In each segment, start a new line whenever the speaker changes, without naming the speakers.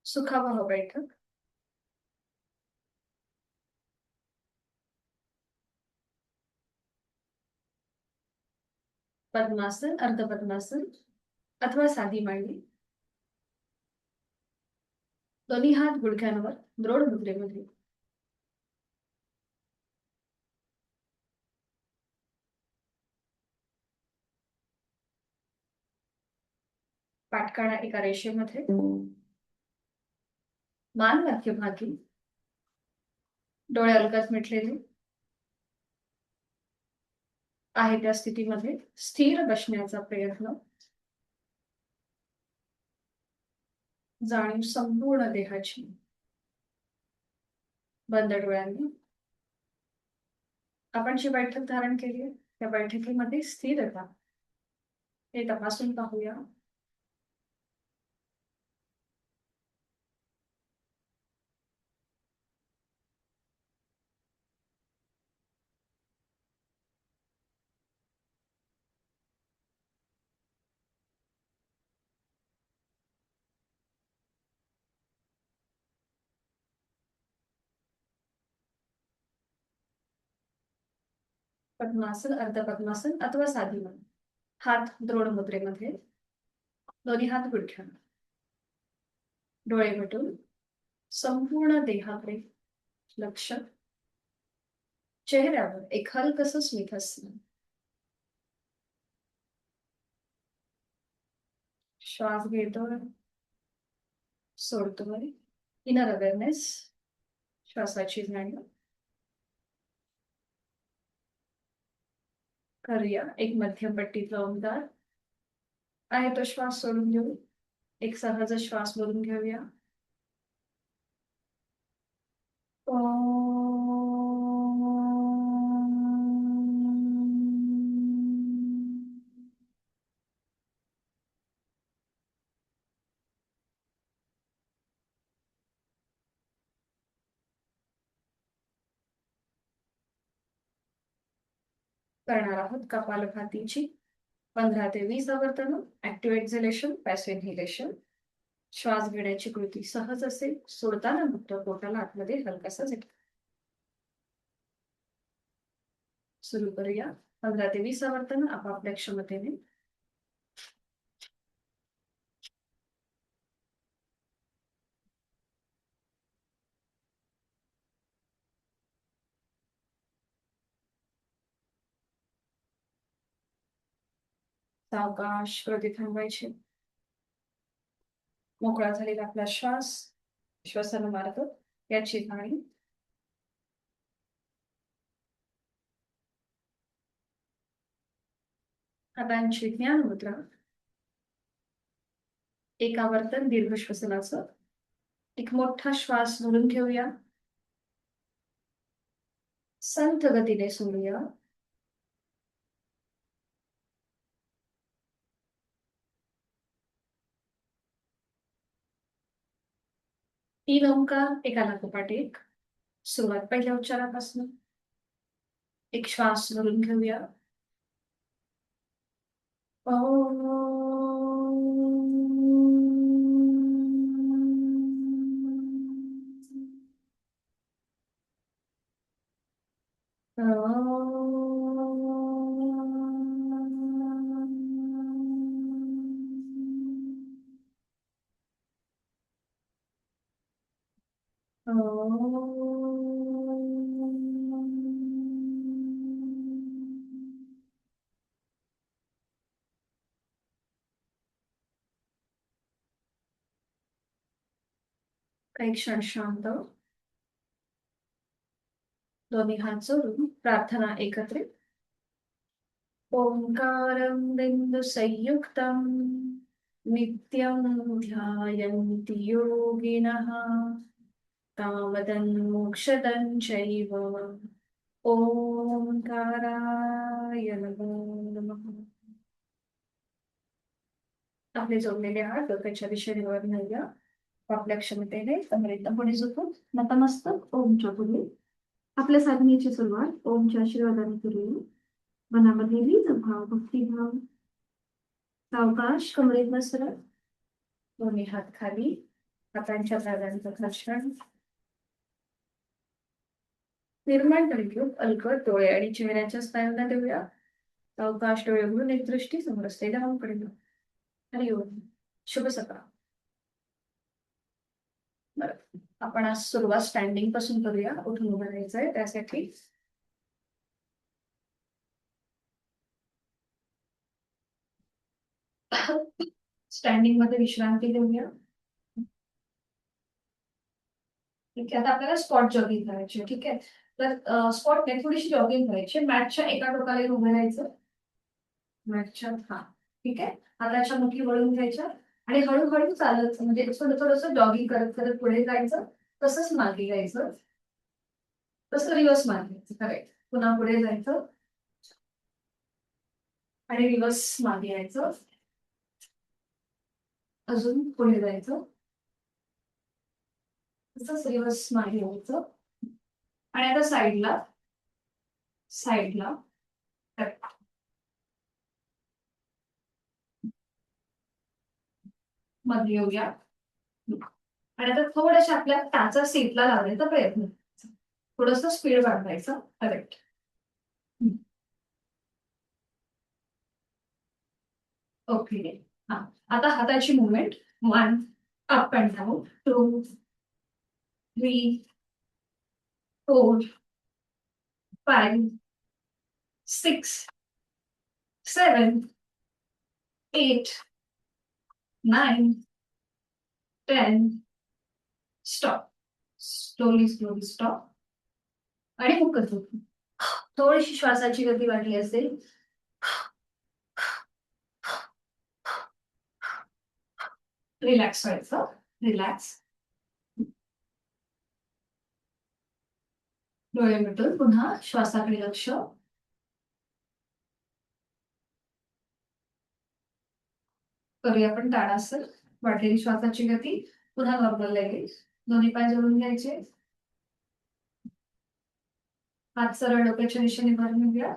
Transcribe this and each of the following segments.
सुखावह बैठक. पद्मासन, अर्धपद्मासन अथवा साधी मांडी. दोन्ही हात गुडघ्यांवर द्रोण मुद्रेमध्ये. पाठ एका रेषेमध्ये. मान मध्यभागी. डोळे अलगद मिटलेले. आहे त्या स्थितीमध्ये स्थिर बसण्याचा प्रयत्न. जाणीव संपूर्ण देहाची. बंद डोळ्यांनी आपण जी बैठक धारण केली आहे त्या बैठकीमध्ये स्थिरता हे तपासून पाहूया. पद्मासन, अर्धपद्मासन अथवा साधी मान. हात द्रोण मुद्रेमध्ये. दोन्ही हात गुडघ्यावर. डोळे मिटून संपूर्ण देहाकडे लक्ष. चेहऱ्यावर एक हलकस स्मित असणं. श्वास घेतोय, सोडतोय. इनर अवेअरनेस, श्वासाची जाणीव. करूया एक मध्यम पट्टीतला ओंकार. आहे तो श्वास सोडून घेऊ. एक सहज श्वास भरून घेऊया. करणार आहोत कपालभातीची 15 ते 20 आवर्तन. Active exhalation, passive inhalation. श्वास घेण्याची कृती सहज असेल. सोडताना फक्त पोटाला आतमध्ये हलकासा झटका. सुरू करूया. 15 ते 20 आवर्तन आपापल्या क्षमतेने. सावकाश कृती थांबवायची. मोकळा झालेला आपला श्वास श्वसन मार्ग याची जाणीव. हातांची ज्ञान मुद्रा. एक आवर्तन दीर्घ श्वसनाचं. एक मोठा श्वास भरून घेऊया. संथ गतीने सोडूया. तीन ओंकार एका लागोपाठ एक. सुरुवात पहिल्या उच्चारापासून. एक श्वास भरून घेऊया. काही क्षण शांत. दोन्ही हात जोडून प्रार्थना एकत्रित. ओंकारं बिंदु संयुक्तं नित्यं ध्यायन्ति योगिनः तावदन्मोक्षदं चैव. ओंकाराय नमो नमः. आपले जोडलेले हात डोक्याच्या दिशेने वर नेऊया. आपल्या क्षमतेने कमरेत पुढे झुकून नतमस्तक ओमच्या पुढे. आपल्या साधनेची सुरुवात ओमच्या आशीर्वादाने करूया. मनामध्ये लीन भाव, भक्तिभाव. सावकाश कमरेत सरळ. दोन्ही हात खाली. हातांच्या पायांचं घर्षण निर्माण करून अलगद डोळे आणि चेहऱ्याच्या स्नायूंना देऊया. सावकाश डोळे उघडून एक दृष्टी समोर डाऊनकडे घेऊ. हरिओम. शुभ सकाळ. बरं, आपण आज सुरुवात स्टँडिंग पासून करूया. उठून उभं राहायचंय त्यासाठी स्टँडिंग मध्ये विश्रांती देऊया. ठीक आहे, आता आपल्याला स्पॉट जॉगिंग करायची. ठीक आहे, तर स्पॉट नाही, थोडीशी जॉगिंग करायची. मॅटच्या एका टोकाला उभं राहायचं. मॅटच्या हा ठीक आहे, हाताच्या मुठी वळून घ्यायच्या आणि हळूहळू चालत म्हणजे थोडं थोडंसं जॉगिंग करत करत पुढे जायचं. तसंच मागे यायचं. तसं रिव्हर्स मागे यायचं. करेक्ट. पुन्हा पुढे जायचं आणि रिव्हर्स मागे यायचं. अजून पुढे जायचं. तसंच रिव्हर्स मागे यायचं आणि आता साईडला साईडला मध्ये येऊया आणि आता थोड्याशा आपल्या टाचा सीटला लावण्याचा प्रयत्न करायचा. थोडस स्पीड वाढवायचं. करेक्ट. ओके. हा, आता हाताची movement 1 up and down, 2 3 4 5 6 7 8 9 10. Stop. Slowly slowly stop आणि मुक्त झोप. थोडीशी श्वासाची गती वाढली असेल रिलॅक्स व्हायचं. रिलॅक्स. डोळे मिटून पुन्हा श्वासाकडे लक्ष. करूया आपण ताडासन. वाढलेली श्वासाची गती पुन्हा नॉर्मल लगेच. दोन्ही पाय जोडून घ्यायचे. हात सरळ डोक्याच्या दिशेने भरून घेऊया.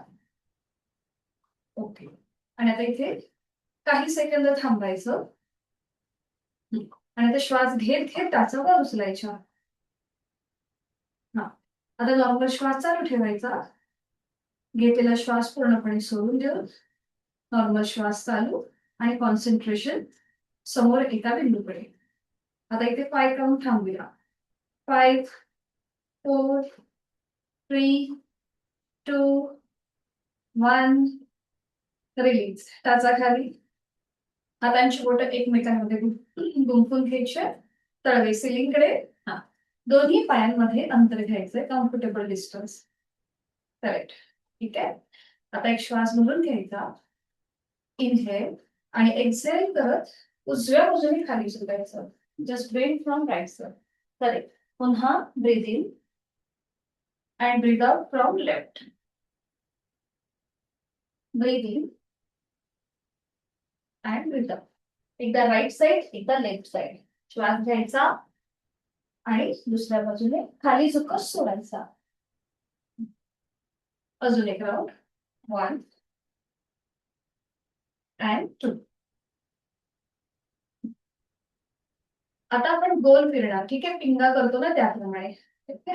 ओके. आणि आता इथे काही सेकंद थांबायचं आणि आता श्वास घेत घेत टाचावर उचलायच्या. हा, आता नॉर्मल श्वास चालू ठेवायचा. घेतलेला श्वास पूर्णपणे सोडून देऊन नॉर्मल श्वास चालू आणि कॉन्सन्ट्रेशन समोर एका बिंदूकडे. आता इथे 5 काउंट थांबूया. 5 4 3 2 1. रिलीज. टाचा खाली. हातांची बोटं एकमेकांमध्ये गुंफून घ्यायचे. तळवे सिलिंगकडे. हा, दोन्ही पायांमध्ये अंतर घ्यायचंय. Comfortable distance. करेक्ट. ठीक आहे, आता एक श्वास भरून घ्यायचा. इनहेल आणि एक्सेल करत उजव्या बाजूने खाली झुकायचं. Just brain from right side. Correct. पुन्हा breathe in and breathe out from left. Breathe in and breathe out. एकदा राईट साइड एकदा लेफ्ट साइड. श्वास घ्यायचा आणि दुसऱ्या बाजूने खाली झुकत सोडायचा. अजून एक राऊंड. 1 अँड 2. आता आपण गोल फिरणार. ठीक आहे, पिंगा करतो ना त्याप्रमाणे.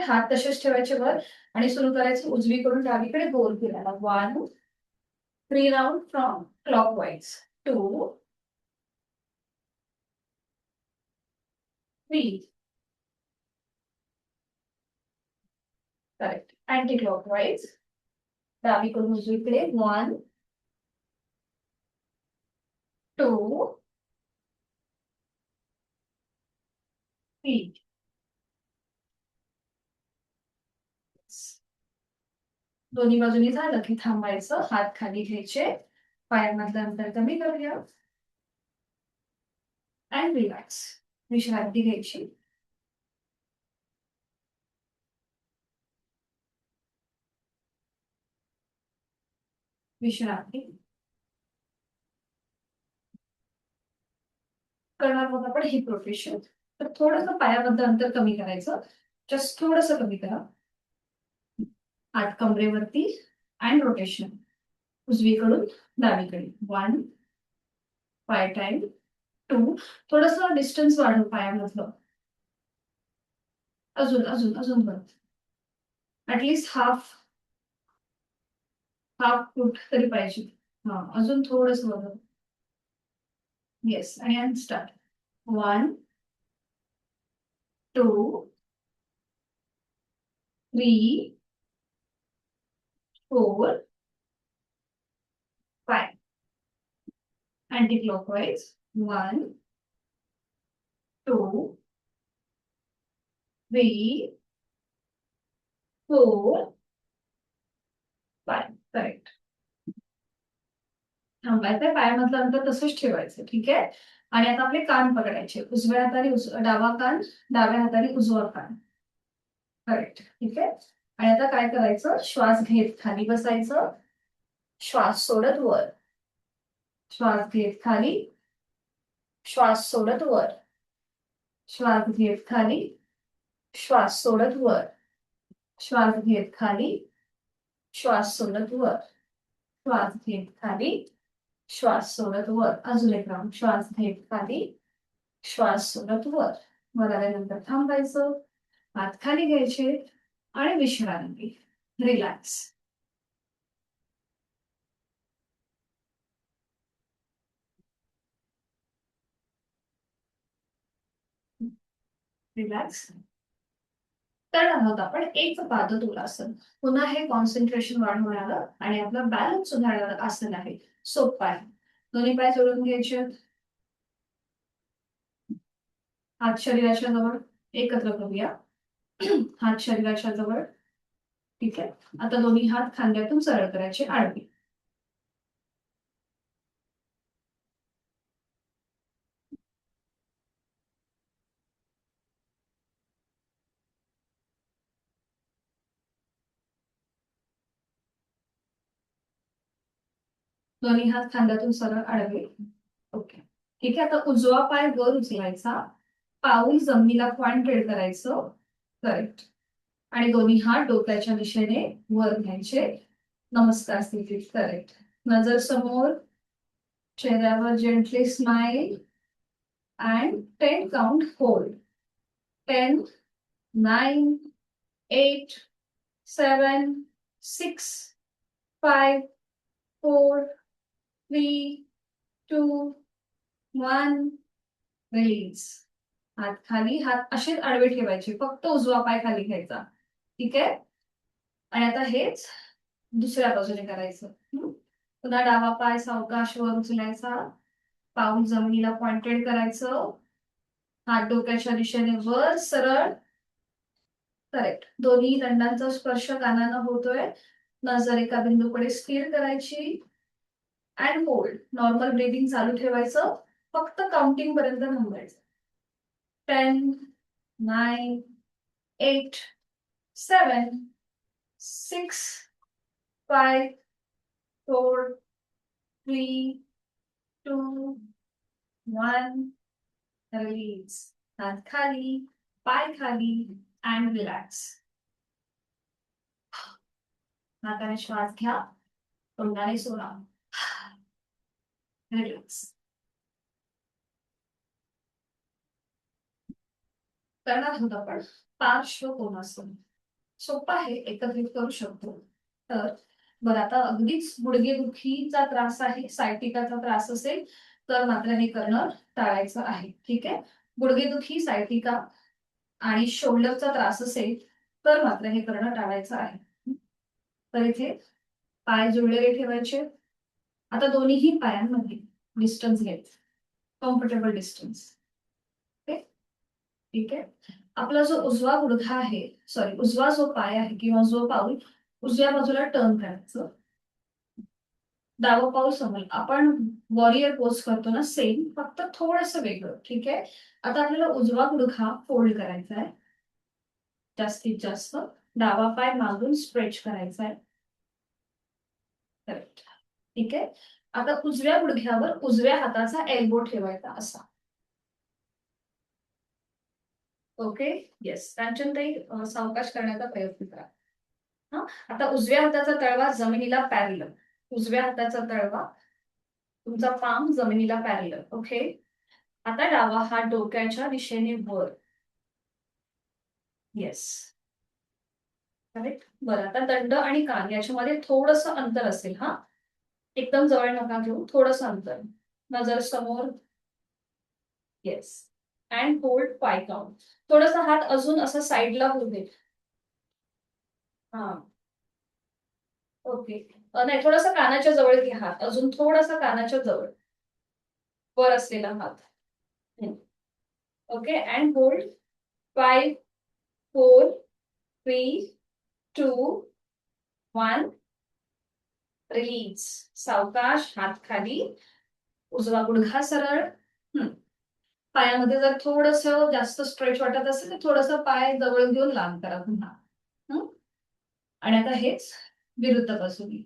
हात तसेच ठेवायचे वर आणि सुरू करायचं उजवीकडून डावीकडे गोल फिरायला. 1 3 round from clockwise. 2 3. Correct. Anti clockwise. डावीकडून उजवीकडे. 1 2 3. दोन्ही बाजूनी झालं की थांबायचं. हात खाली घ्यायचे. पायांमधलं अंतर कमी करूया अँड रिलॅक्स. विश्रांती घ्यायची. विश्रांती करणार मग आपण हिप रोटेशन. तर थोडंसं पायाबद्दल अंतर कमी करायचं. जस्ट थोडंसं कमी करा. हात कमरेवरती अँड रोटेशन उजवीकडून डावीकडे. 1 5 टाइम. 2. थोडंसं डिस्टन्स वाढव पायामधलं. अजून अजून अजून वर. ऍटलिस्ट हाफ हाफ फूट तरी पाहिजे. हा, अजून थोडस वर. येस, आणि स्टार्ट. 1, 2, 3, 4, 5. Anti clockwise. 1, 2, 3, 4, 5. करेक्ट. थांबायचंय, पायामधलं अंतर तसंच ठेवायचं. ठीक आहे. आणि आता आपले कान पकडायचे. उजव्या हाताने डावा कान, डाव्या हाताने उजवा कान. करेक्ट. ठीक आहे. आणि आता काय करायचं, श्वास घेत खाली बसायचं, श्वास सोडत वर. श्वास घेत खाली, श्वास सोडत वर. श्वास घेत खाली, श्वास सोडत वर. श्वास घेत खाली, श्वास सोडत वर. श्वास घेत खाली, श्वास सोडत वर. अजून एक राऊंड. श्वास घेत खाली, श्वास सोडत वर. वर आल्यानंतर थांबायचं, हात खाली घ्यायचे आणि विश्रांती. रिलॅक्स. रिलॅक्स. करणार आहोत आपण एक पादतोलासन. पुन्हा हे कॉन्सन्ट्रेशन वाढवणारं आणि आपला बॅलन्स सुधारणारं आसन आहे. सोपं आहे. दोन्ही पाय जोडून घ्यायचे. हात शरीराच्या जवळ एकत्र करूया. हात शरीराच्या जवळ. ठीक आहे. आता दोन्ही हात खांद्यातून सरळ करायचे, आडवे. दोन्ही हात खांद्यातून सरळ आडवे. ओके. ठीक आहे. आता उजवा पाय वर उचलायचा, पाऊल जमिनीला पॉइंटेड करायचं. करेक्ट. आणि दोन्ही हात डोक्याच्या दिशेने वर घ्यायचे. नमस्कार स्थितीत. करेक्ट. नजर समोर, चेहऱ्यावर gently smile and 10 count hold. 10, 9, 8, 7, 6, 5, 4, 3, 2, 1. Release. हात खाली, हात असेच आडवे ठेवायचे, फक्त उजवा पाय खाली घ्यायचा. ठीक आहे. आणि आता हेच दुसऱ्या बाजूने करायचं. पुन्हा डावा पाय सावकाश वर उचलायचा, पाऊल जमिनीला पॉइंटेड करायचं, हात डोक्याच्या दिशेने वर सरळ. करेक्ट. दोन्ही दंडांचा स्पर्श कानांना होतोय. नजर एका बिंदूकडे स्थिर करायची अँड होल्ड. नॉर्मल ब्रीदिंग चालू ठेवायचं, फक्त काउंटिंग पर्यंत थांबायचं. 10, 9, 8, 7, 6, 5, 4, 3, 2, 1. रिलीज. हात खाली, पाय खाली अँड रिलॅक्स. नाकाने श्वास घ्या, तोंडाने सोडा. रिलॅक्स. करणार आहोत आपण पार्श्वकोनासन. सोपं आहे, एकत्रित करू शकतो. तर बरं, आता अगदीच गुडघेदुखीचा त्रास आहे, सायटिकाचा त्रास असेल तर मात्र हे करणं टाळायचं आहे. ठीक आहे. गुडघेदुखी, सायटिका आणि शोल्डरचा त्रास असेल तर मात्र हे करणं टाळायचं आहे. तर इथे पाय जुळलेले ठेवायचे. आता दोन्हीही पायांमध्ये डिस्टन्स घ्यायचं, कम्फर्टेबल डिस्टन्स. ओके. ठीक आहे. आपला जो उजवा गुडघा आहे, सॉरी उजवा जो पाय आहे किंवा जो पाऊल उजव्या बाजूला टर्न करायचं. डावं पाऊल समोर. आपण वॉरियर पोज करतो ना, सेम, फक्त थोडस वेगळं. ठीक आहे. आता आपल्याला उजवा गुडघा फोल्ड करायचा आहे जास्तीत जास्त. डावा पाय मागून स्ट्रेच करायचा आहे. करेक्ट. ठीक आहे. आता उजव्या गुडघ्यावर उजव्या हाताचा एल्बो ठेवायचा असा. ओके. येस. कांचनताई, सावकाश करण्याचा प्रयत्न करा. हा. आता उजव्या हाताचा तळवा जमिनीला पॅरलल. उजव्या हाताचा तळवा, तुमचा पाम जमिनीला पॅरलल. ओके. आता डावा हात डोक्याच्या दिशेने वर. येस. करेक्ट. बरं, आता दंड आणि कान याच्यामध्ये थोडस अंतर असेल. हा, एकदम जवळ नका घेऊ, थोडस अंतर. नजर समोर. येस. And hold 5 count. थोडासा हात अजून असा साईडला होऊ दे. हा, ओके. नाही, थोडासा कानाच्या जवळ घे हात, अजून थोडासा कानाच्या जवळ वर असलेला हात. ओके. And hold 5, 4, 3, 2, 1. रिलीज. सावकाश, हात खाली. उजवा गुडघा सरळ. पायामध्ये जर थोडस जास्त स्ट्रेच वाटत असेल तर थोडस पाय जवळ घेऊन लांब करा पुन्हा. आणि आता हेच विरुद्ध बाजूने.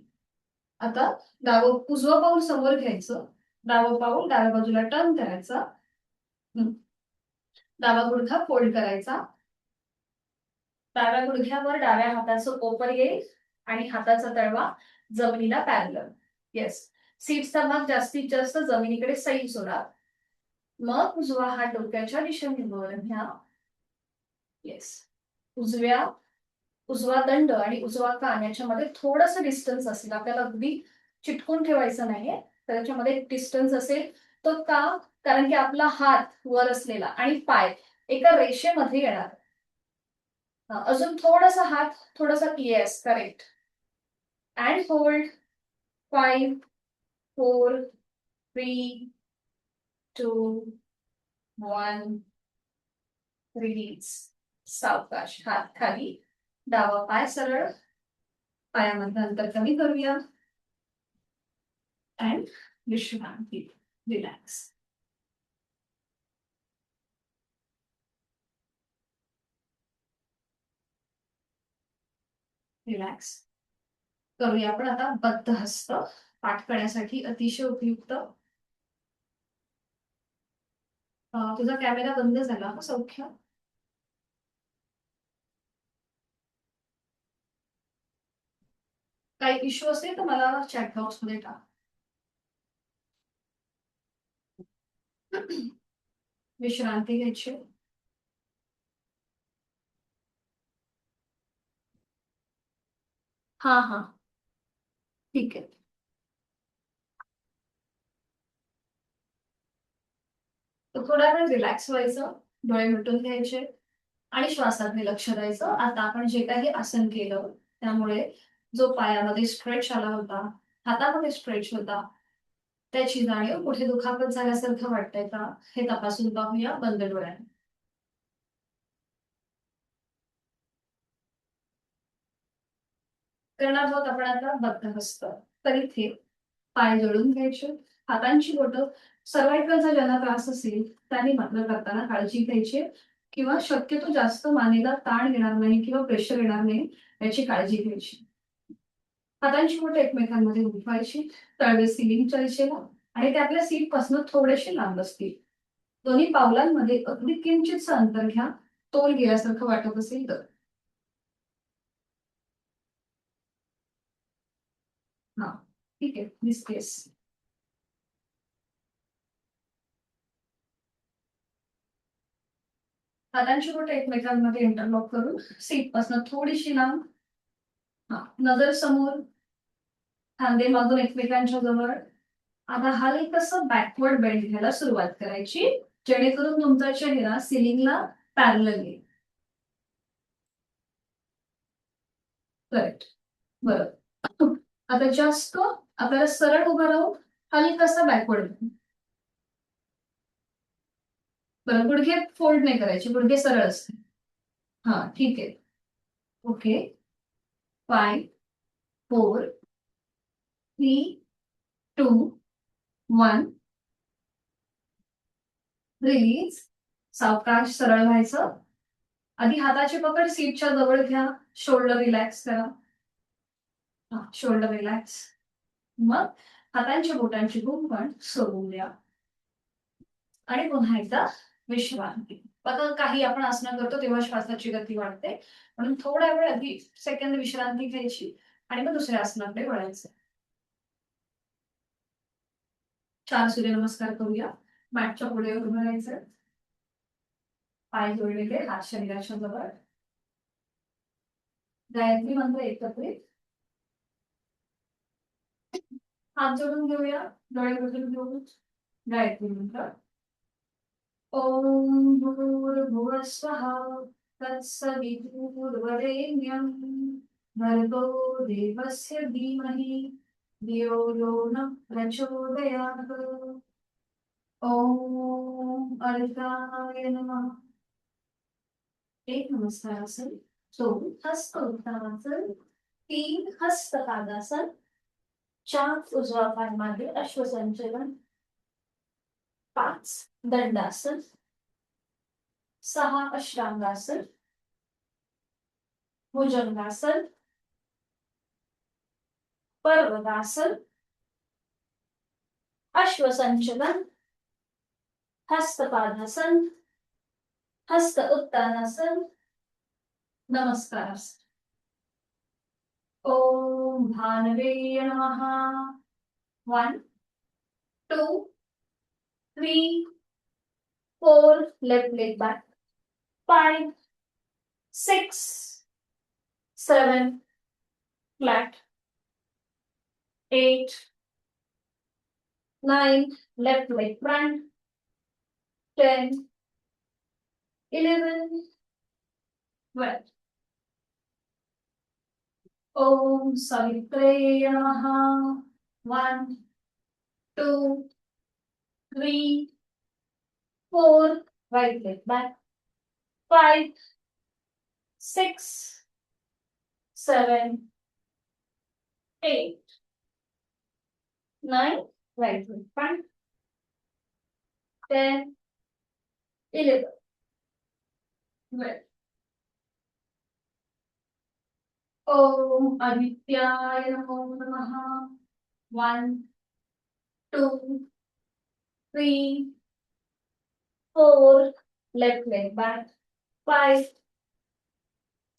आता उजवं पाऊल समोर घ्यायचं, डावं पाऊल डाव्या बाजूला टर्न करायचा. डावा गुडघा फोल्ड करायचा. डाव्या गुडघ्यावर डाव्या हाताचं कोपर येईल आणि हाताचा तळवा जमिनीला पॅरलल. येस. सीटचा भाग जास्तीत जास्त जमिनीकडे सैल सोडा. मग उजवा हात डोक्याच्या दिशेने वर घ्या. येस. उजवा दंड आणि उजवा कान याच्यामध्ये थोडस डिस्टन्स असेल. आपल्याला अगदी चिटकून ठेवायचं नाहीये, त्याच्यामध्ये डिस्टन्स असेल. तो का? कारण की आपला हात वर असलेला आणि पाय एका रेषेमध्ये येणार. अजून थोडासा हात, थोडासा. Yes, correct. And hold 5, 4, 3, 2, 1. Release. सावकाश, हात खाली. डावा पाय सरळ. पायामध्ये अंतर कमी करूया. अँड विश्रांती. रिलॅक्स. रिलॅक्स. करूया आपण आता बद्ध हस्त. पाठ करण्यासाठी अतिशय उपयुक्त. तुझा कॅमेरा बंद झाला का सौख्य? काही इश्यू असेल तर मला चॅट बॉक्स मध्ये टाक. विश्रांती घ्यायची. हा हा, ठीक आहे. तर थोडा वेळ रिलॅक्स व्हायचं, डोळे मिटून घ्यायचे आणि श्वासाकडे लक्ष द्यायचं. आता आपण जे काही आसन केलं त्यामुळे जो पायामध्ये स्ट्रेच आला होता, हातामध्ये स्ट्रेच होता, त्याची जाणीव. कुठे दुखापत झाल्यासारखं वाटतंय का हे तपासून पाहूया बंद डोळ्याने. करणार आहोत आपण आता बद्ध हस्त. तर इथे पाय जोडून घ्यायचे, हातांची बोटं. सर्वायकलचा ज्यांना त्रास असेल त्यांनी मात्र करताना काळजी घ्यायची, किंवा शक्यतो जास्त मानेला ताण येणार नाही किंवा प्रेशर येणार नाही याची काळजी घ्यायची. हातांची बोटं एकमेकांमध्ये गुंफवायची, तळवे सिलिंगच्या दिशेला, आणि ते आपल्या सीट पासून थोडेसे लांब असतील. दोन्ही पावलांमध्ये अगदी किंचितचं अंतर घ्या, तोल गेल्यासारखं वाटत असेल तर. हा, ठीक आहे. दिसतेस. हातांची बोटं एकमेकांमध्ये इंटरलॉक करून सीट पासून थोडीशी लांब. हा, नजर समोर. खांदे मागून एकमेकांच्या जवळ. आता हलकसं बॅकवर्ड बेंड घ्यायला सुरुवात करायची, जेणेकरून तुमचा चेहरा सिलिंगला पॅरलल येईल. करेक्ट. बरं, आता जास्त आपल्याला सरळ उभं राहून हलकसं बॅकवर्ड बेंड. बरं, गुडघे फोल्ड नाही करायचे, गुडघे सरळ असते. हा, ठीक आहे. ओके. 5, 4, 3, 2, 1. रिलीज. सावकाश सरळ व्हायचं. आधी हाताची पकड सीटच्या जवळ घ्या, शोल्डर रिलॅक्स करा. Shoulder relax. मग हातांच्या बोटांची गुंफण सोडून द्या आणि पुन्हा एकदा विश्रांती. बघा, काही आपण आसनं करतो तेव्हा श्वासाची गती वाढते, म्हणून थोडा वेळ आधी सेकंद विश्रांती घ्यायची आणि मग दुसऱ्या आसनाकडे वळायचं. 4 सूर्यनमस्कार करूया. मॅटच्या पुढे उभं राहायचं, पाय जोडलेले, हात शरीराच्या जवळ. गायत्री मंत्र एकत्रित हात जोडून घेऊया, डोळे मिटून घेऊ. गायत्री मंत्र. ओम भूर्भुवः स्वः तत्सवितुर्वरेण्यं भर्गो देवस्य धीमहि धियो यो नः प्रचोदयात्. ओम अर्काय नमः. एक नमस्कारासन, 2 हस्त उत्तरासन, 3 हस्तपादासन, 4 उजवा पाय मागे अश्वसंचलन, 5 दंडासन, 6 अष्टांगासन, भुजंगासन, पर्वतासन, अश्वसंचलन, हस्तपादासन, हस्त उत्तानासन, नमस्कारासन. ओम भानवे नमः. 1 2 3 4 left leg back, 5 6 7 flat, 8 9 left leg front, 10 11 12. ओम सवित्रे नमः. 1 2 3 4 right leg back, 5 6 7 8 9 right leg front, 10 11 12. ओम आदित्याय नमो नमः. 1 2 3 4 left leg back, 5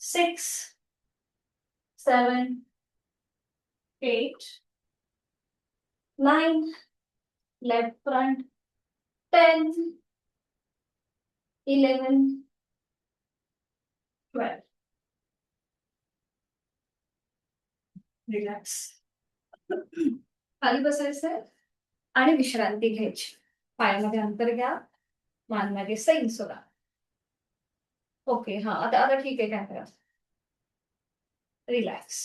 6 7 8 9 left front, 10 11 12. Relax. खाली बसायचंय आणि विश्रांती घ्यायची. पायामध्ये अंतर घ्या, मान मागे सैल सोडा. ओके, हा आता आता ठीक आहे. काय करा, रिलॅक्स.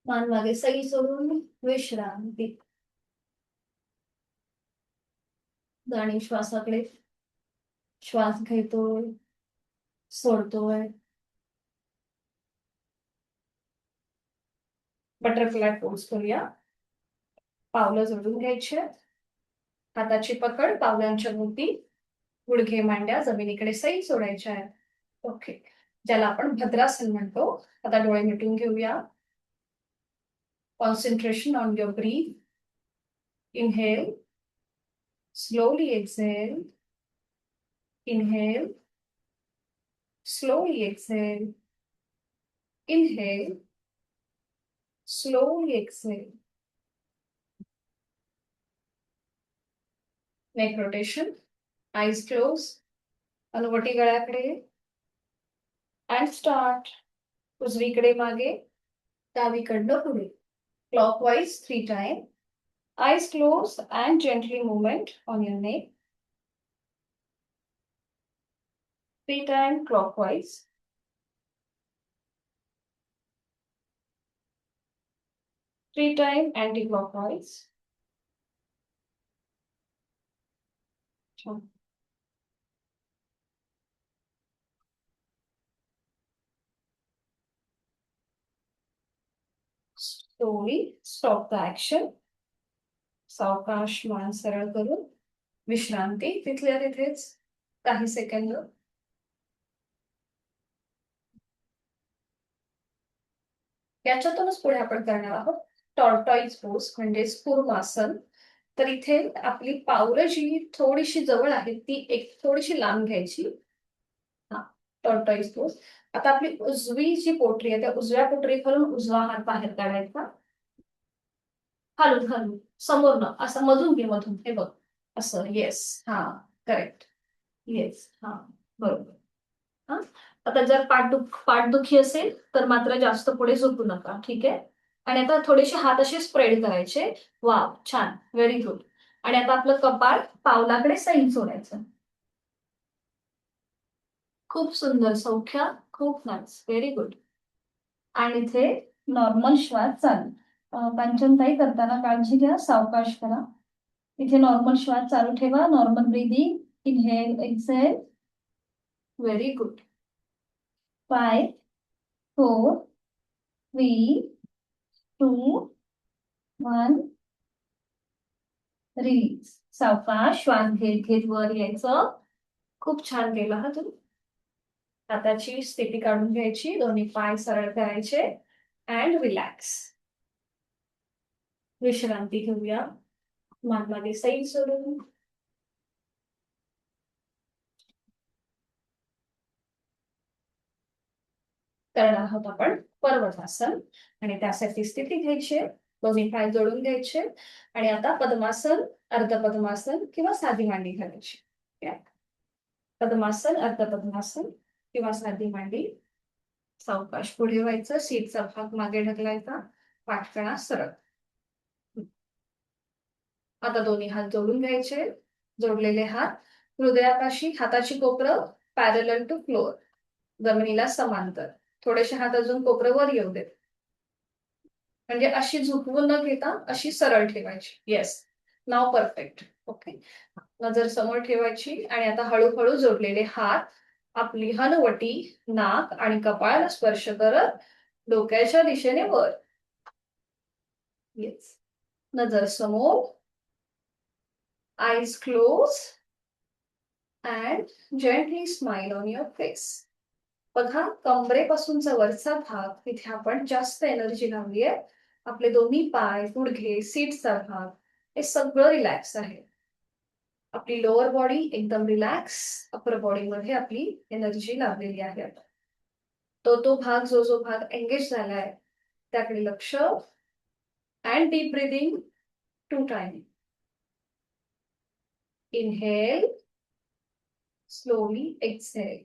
मान मागे सैल सोडून विश्रांती. आणि श्वासाकडे, श्वास घेतोय, सोडतोय. बटरफ्लाय पोज करूया. पावलं जोडून घ्यायची, हाताची पकड पावलांच्या भोवती, गुडघे मांड्या जमिनीकडे सैल सोडायच्या आहेत. ओके, ज्याला आपण भद्रासन म्हणतो. आता डोळे मिटून घेऊया. Concentration on your breath. Inhale, slowly exhale. Inhale, slowly exhale. Inhale, slowly exhale. Neck rotation, eyes closed. अनुवटी गळ्याकडे. And start. उजवीकडे मागे, डावीकडनं पुढे. Clockwise 3 times. Eyes closed and gently movement on your neck. 3 times clockwise. 3 times anti-clockwise. Slowly stop the action. सावकाश मान सरळ करून विश्रांती तिथल्या तिथेच काही सेकंद. याच्यातूनच पुढे आपण करणार आहोत टॉर्टॉइज पोज, म्हणजे कूर्मासन. तर इथे आपली पावलं जी थोडीशी जवळ आहेत ती एक थोडीशी लांब घ्यायची. हा, टॉर्टॉइज पोज. आता आपली उजवी जी पोटरी आहे त्या उजव्या पोटरी खालून उजवा हात बाहेर काढायचा. हलून हलून समोरनं असं मधून घे, मधून. हे बघ असं. येस, हा करेक्ट. येस, हा बरोबर. हा, आता जर पाठदुखी असेल तर मात्र जास्त पुढे झोपू नका, ठीक आहे. आणि आता थोडेसे हात असे स्प्रेड करायचे. वा, छान, व्हेरी गुड. आणि आता आपलं कपाळ पावलाकडे सैल सोडायचं. खूप सुंदर सौख्या, खूप नाच, व्हेरी गुड. आणि इथे नॉर्मल श्वास चालू. पंचमताई करताना काळजी घ्या, सावकाश करा. इथे नॉर्मल श्वास चालू ठेवा, normal breathing. Inhale, exhale. Very good. 5, 4, 3, 2, 1. Release. सावकाश श्वास घेत घेत वर यायचं. खूप छान केलं हा तुम्ही. हाताची स्थिती काढून घ्यायची, दोन्ही पाय सरळ करायचे अँड रिलॅक्स. विश्रांती घेऊया. मान मागे सैल सोडून. करणार आहोत आपण पर्वतासन. आणि त्यासाठी स्थिती घ्यायची, दोन्ही पाय जोडून घ्यायचे. आणि आता पद्मासन, अर्ध पद्मासन किंवा साधी मांडी घालायची. पद्मासन, अर्ध पद्मासन किंवा साधी मांडी. सावकाश पुढे व्हायचं, सीटचा भाग मागे ढकलायचा, पाठकणा सरळ. आता दोन्ही हात जोडून घ्यायचे, जोडलेले हात हृदयापाशी, हाताची कोपरं पॅरलल टू फ्लोअर, जमिनीला समांतर. थोडेसे हात अजून कोपरं वर येऊ देत, म्हणजे अशी झुकवून न घेता अशी सरळ ठेवायची. येस, नाव परफेक्ट. ओके. नजर समोर ठेवायची आणि आता हळूहळू जोडलेले हात आपली हनवटी, नाक आणि कपाळाला स्पर्श करत डोक्याच्या दिशेने वर. येस. नजर समोर, eyes close and gently smile on your face. बघा, कमरेपासूनचा वरचा भाग, तिथे आपण जास्त एनर्जी लावलीये. आपले दोन्ही पाय, गुडघे, सीटचा भाग, हे सगळं रिलॅक्स आहे. आपली लोअर बॉडी एकदम रिलॅक्स, अपर बॉडी मध्ये आपली एनर्जी लावलेली आहे. आता तो भाग, जो भाग एंगेज झालाय त्याकडे लक्ष. And deep breathing 2 time. Inhale, slowly exhale.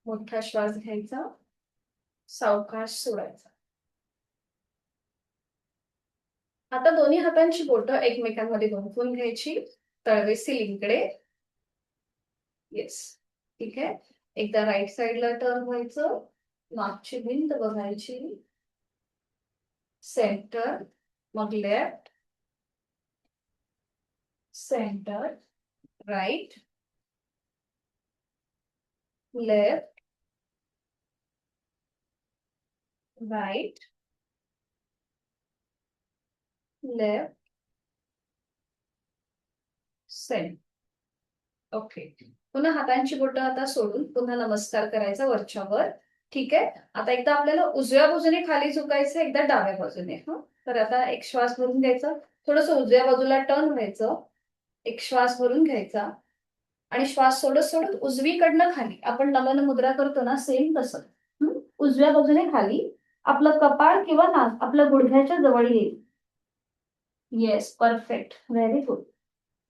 मोठा श्वास घ्यायचा, सावकाश सोडायचा. आता दोन्ही हातांची बोटं एकमेकांमध्ये गुंफून घ्यायची, तळवे सिलिंगकडे. येस, ठीक आहे. एकदा राईट साइडला टर्न व्हायचं, मागची भिंत बघायची, सेंटर, मग left, centre, right, left, right, left, centre. Okay. पुन्हा हातांची बोटं आता सोडून पुन्हा नमस्कार करायचा वरच्यावर. ठीक आहे. आता एकदा आपल्याला उजव्या बाजूने खाली झुकायचं, एकदा डाव्या बाजूने. तर आता एक श्वास भरून घ्यायचा, थोडस उजव्या बाजूला टर्न व्हायचं, एक श्वास भरून घ्यायचा आणि श्वास सोडत सोडत उजवीकडनं खाली, आपण नमन मुद्रा करतो ना, सेम तसं उजव्या बाजूने खाली. आपलं कपाळ किंवा नाक आपल्या गुडघ्याच्या जवळ येईल. Yes, perfect, very good.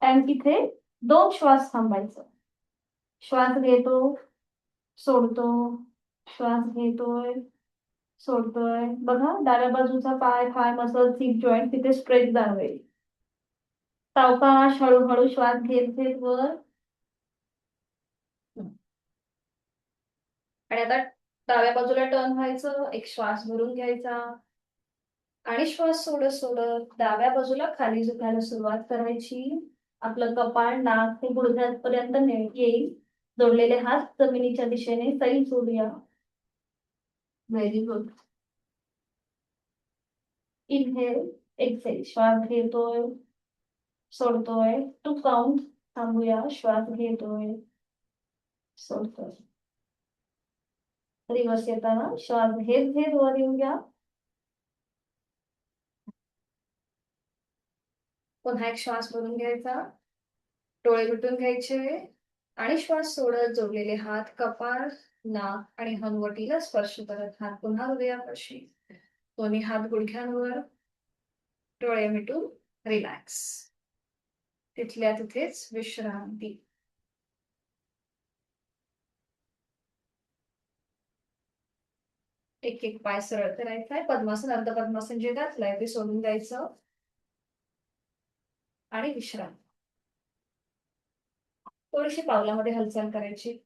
And तिथे 2 श्वास थांबायचं. श्वास घेतो, सोडतो, श्वास घेतोय, सोडतोय. बघा, डाव्या बाजूचा पाय, थाय मसल, हिप जॉईंट तिथे स्ट्रेच जाणवेल. सावकाश हळूहळू श्वास घेत घेत वर. आणि आता डाव्या बाजूला टर्न व्हायचं, एक श्वास भरून घ्यायचा आणि श्वास सोडत सोडत डाव्या बाजूला खाली झुकायला सुरुवात करायची. आपलं कपाळ, नाक हे गुडघ्यापर्यंत येईल. जोडलेले हात जमिनीच्या दिशेने सैल सोडूया. Very good. Inhale, exhale. श्वास घेतोय, सोडतोय. 2 काउंट थांबूया. श्वास घेतोय, सोडतोय. रिवर्स येताना श्वास घेत घेत वर येऊया. पुन्हा एक श्वास भरून घ्यायचा, डोळे मिटून घ्यायचे आणि श्वास सोडत जोडलेले हात कपाळ, नाक आणि हनवटीला स्पर्श करत हात पुन्हा हृदयापाशी. दोन्ही हात गुडघ्यांवर, डोळे मिटून रिलॅक्स. तिथल्या तिथेच विश्रांती. एक एक पाय सरळ करायचा आहे. पद्मासन अर्ध पद्मासन जे घातलंय ते सोडून द्यायचं आणि विश्रांती. थोडीशी पावलामध्ये हालचाल करायची.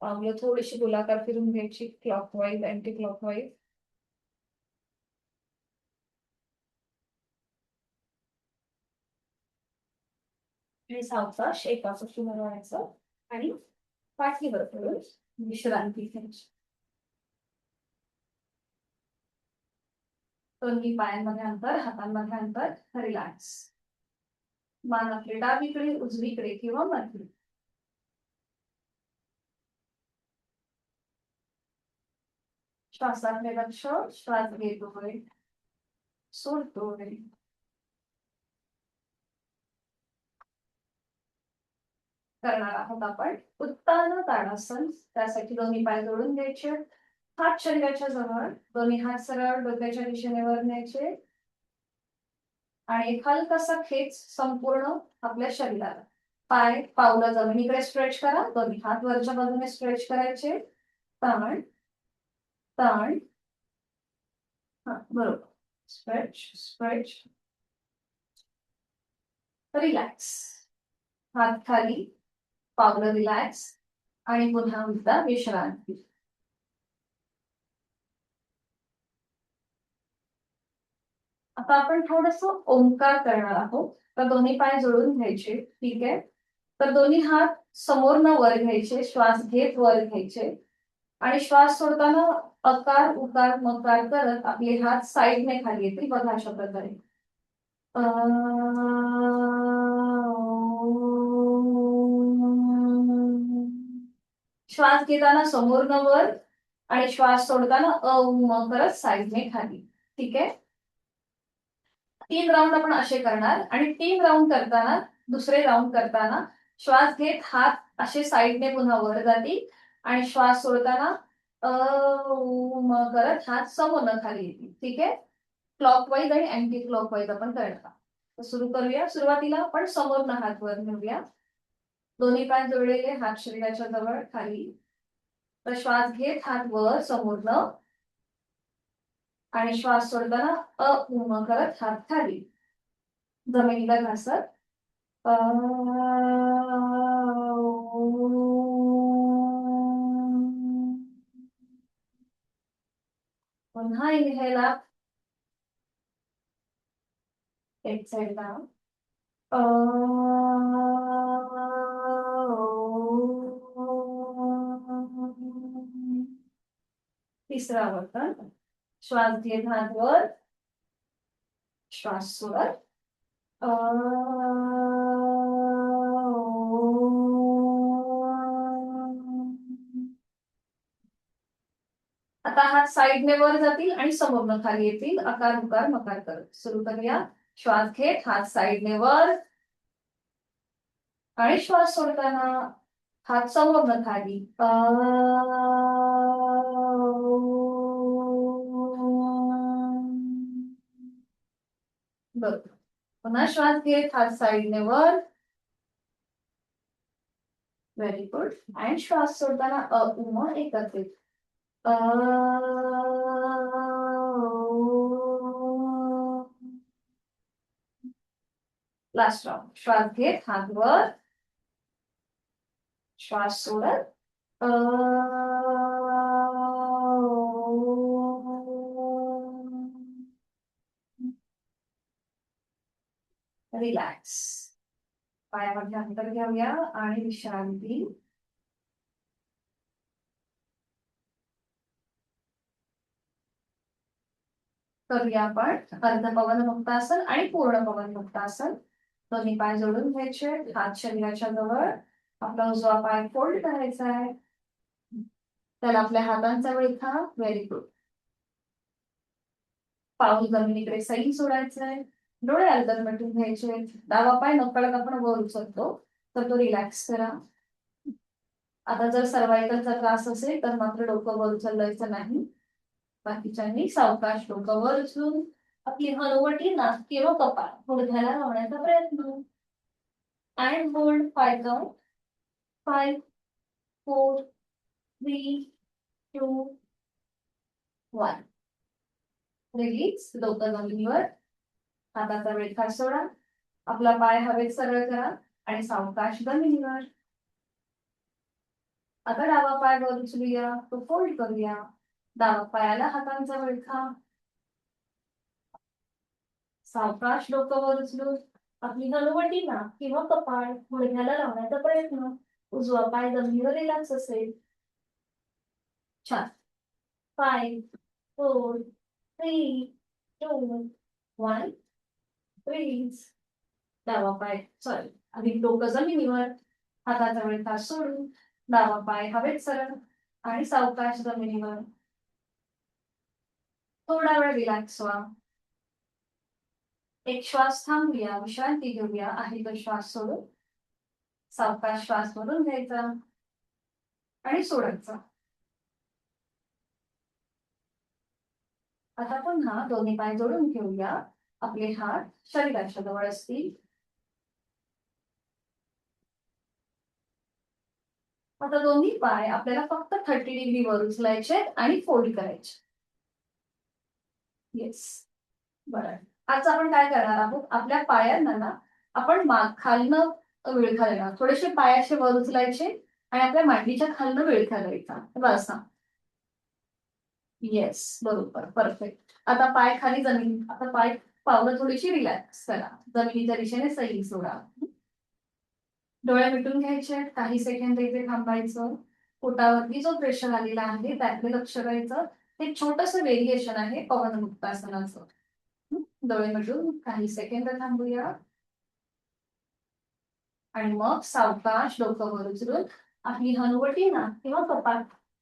पावलं थोडीशी गोलाकार फिरून घ्यायची, क्लॉकवाईज अँटी क्लॉकवाईज. आणि सावकाश एकापासून बनवायचं आणि पाठीवर करून विश्रांती घ्यायची. दोन्ही पायांमध्ये अंतर, हातांमध्ये अंतर, रिलॅक्स. मान आपली डावीकडे, उजवीकडे किंवा मध्ये. श्वासाकडे लक्ष, श्वास घेतोय, सोडतोय. करणार आहोत आपण उत्तान ताडासन. त्यासाठी दोन्ही पाय जोडून घ्यायचे, हात शरीराच्या जवळ, दोन्ही हात सरळ डोक्याच्या दिशेने वर न्यायचे आणि एक हलकासा खेच संपूर्ण आपल्या शरीराला. पाय पावलं जमिनीकडे स्ट्रेच करा, दोन्ही हात वरच्या बाजूने स्ट्रेच करायचे. ताण ताण, हा बरोबर. Stretch stretch, relax. हात खाली, पावलं रिलॅक्स आणि पुन्हा एकदा विश्रांती. आता आपण थोडस ओंकार करणार आहोत. तर दोन्ही पाय जोडून घ्यायचे, ठीक आहे. तर दोन्ही हात समोर न वर घ्यायचे, श्वास घेत वर घ्यायचे आणि श्वास सोडताना अकार उकार मकार करत आपले हात साईडने खाली येतील. बघा अशा प्रकारे. श्वास घेताना समोर न वर आणि श्वास सोडताना म करत साईडने खाली, ठीक आहे. 3 राऊंड आपण असे करणार आणि 3 राऊंड करताना, दुसरे राऊंड करताना श्वास घेत हात असे साईडने पुन्हा वर जातील आणि श्वास सोडताना म करत हात समोर खाली येतील, ठीक आहे. क्लॉकवाईज आणि अँटी क्लॉकवाईज आपण करणार. सुरू करूया. सुरुवातीला आपण समोर हात वर घेऊया, दोन्ही पाय जोडलेले, हात शरीराच्या जवळ खाली. तर श्वास घेत हात वर समोरनं आणि श्वास सोडताना करत हात खाली जमिनीला घासत. पुन्हा इनहेल अप, एक्सहेल डाऊन. तिसरा वर्तन. श्वास घेत हात वर, श्वास सोडत. आता हात साईडने वर जातील आणि समोरनं खाली येतील, आकार उकार मकार करत. सुरू करूया. श्वास घेत हात साईडने वर आणि श्वास सोडताना हात समोरनं खाली. बरोबर. पुन्हा श्वास घेत हात साईडने वर. Very good. आणि श्वास सोडताना उम एकत्रित. Last round. श्वास घेत हात वर, श्वास सोडत. रिलॅक्स. पायामध्ये अंतर घेऊया आणि विश्रांती. करूया आपण अर्ध पवन मुक्तासन आणि पूर्ण पवन मुक्तासन. दोन्ही पाय जोडून घ्यायचे, हात शरीराच्या जवळ. आपला उजवा पाय फोल्ड करायचा आहे, त्याला आपल्या हातांचा विळखा. Very good. पाऊल जमिनीकडे सैल सोडायचं आहे, डोळे अलगद मिटून घ्यायचे. डावा पाय नकळत आपण वर उचलतो, तर तो रिलॅक्स करा. आता जर सर्वायकलचा त्रास असेल तर मात्र डोकं वर उचलायचं नाही. बाकीच्यांनी सावकाश डोकं वर उचलून आपली हनुवटी नाक किंवा कपाळ गुडघ्याला लावण्याचा प्रयत्न. And hold 5 count. 5 4 3, 2, 1. रिलीज. डोकं जमिनीवर. हाताचा विळखा सोडा. आपला पाय हवेत सरळ करा आणि सावकाश जमिनीवर. आता डावा पाय वर उचलूया, तो फोल्ड करूया. डावा पायाला हातांचा विळखा. सावकाश डोकं वर उचलून आपली हनुवटी ना किंवा कपाळ गुडघ्याला लावण्याचा प्रयत्न. उजवा पाय जमिनीवर रिलॅक्स असेल. छान. 5, 4, 3, 2, 1. रिलीज. डावा पाय सॉरी आधी डोकं जमिनीवर. हाताचा विळखा सोडून डावा पाय हवेत सरळ आणि सावकाश जमिनीवर. थोडा वेळ रिलॅक्स व्हा. एक श्वास थांबूया, विश्रांती घेऊया. आहे तो श्वास सोडून सावकाश श्वास भरून घ्यायचा आणि सोडायचा. आता पुन्हा दोन्ही पाय जोडून घेऊया. आपले हात शरीराच्या जवळ असतील. आता दोन्ही पाय आपल्याला फक्त 30 डिग्री वर उचलायचे आणि फोल्ड करायचे. येस. बरं. आज आपण काय करणार आहोत, आपल्या पायांना ना आपण खालनं विळखा देणार. थोडेसे पाय असे वर उचलायचे आणि आपल्या मांडीच्या खालनं विळखा द्यायचा. बस. येस, बरोबर, परफेक्ट. आता पाय खाली जमीन. आता पाय पावलं थोडीशी रिलॅक्स करा. जमिनीच्या दिशेने सैल सोडा. डोळे मिटून घ्यायचे. काही सेकंद इथे थांबायचं. पोटावरती जो प्रेशर आलेला आहे त्याकडे लक्ष द्यायचं. हे छोटंसं व्हेरिएशन आहे पवनमुक्तासनाचं. डोळे मिटून काही सेकंद थांबूया आणि मग सावकाश डोकं वर उचलून आपली हनुवटी ना किंवा कपाळ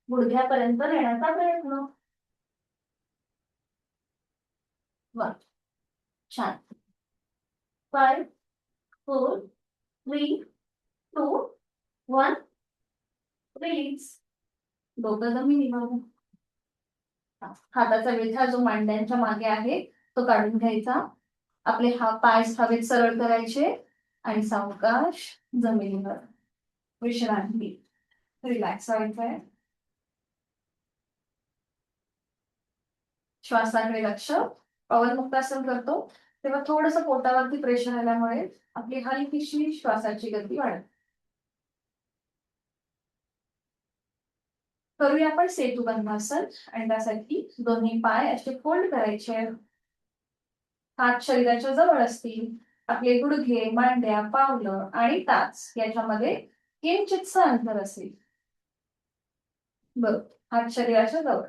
गुडघ्यापर्यंत नेण्याचा प्रयत्न. वा, छान. 5, 4, 3, 2, 1. रिलीज. डोकं जमिनीवर. हाताचा विळखा जो मांड्यांच्या मागे आहे तो काढून घ्यायचा. आपले पाय हवेत सरळ करायचे आणि सावकाश जमिनीवर. विश्रांती. रिलॅक्स व्हायचंय. श्वासाकडे लक्ष. पवनमुक्तासन करतो तेव्हा थोडस पोटावरती प्रेशर आल्यामुळे आपली हलकीशी श्वासाची गती वाढते. करूया आपण सेतुबंधासन. आणि त्यासाठी दोन्ही पाय असे फोल्ड करायचे. हात शरीराच्या जवळ असतील. आपले गुडघे, मांड्या, पावलं आणि टाच याच्यामध्ये किंचितसं अंतर असेल. बरोबर. हात शरीराच्या जवळ.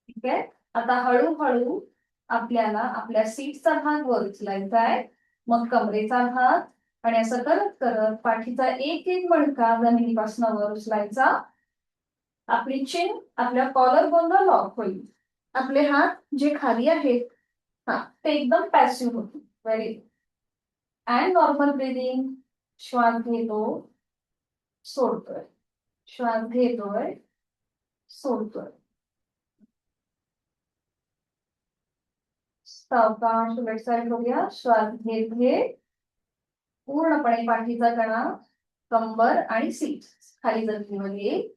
ठीक आहे. आता हळूहळू आपल्याला आपल्या सीटचा भाग वर उचलायचा आहे. मग कमरेचा भाग आणि असं करत करत पाठीचा एक एक मणका जमिनीपासून वर उचलायचा. आपली चिन आपल्या कॉलर बोनला लॉक होईल. आपले हात जे खाली आहेत ते एकदम पॅसिव्ह होतील. Very and normal breathing. श्वास घेतो, सोडतोय. श्वास घेतोय, सोडतोय. सावकाश लेफ्ट साइड करूया. श्वास घेत घेत पूर्णपणे पाठीचा कणा, कंबर आणि सीट खाली जमिनीवर येईल.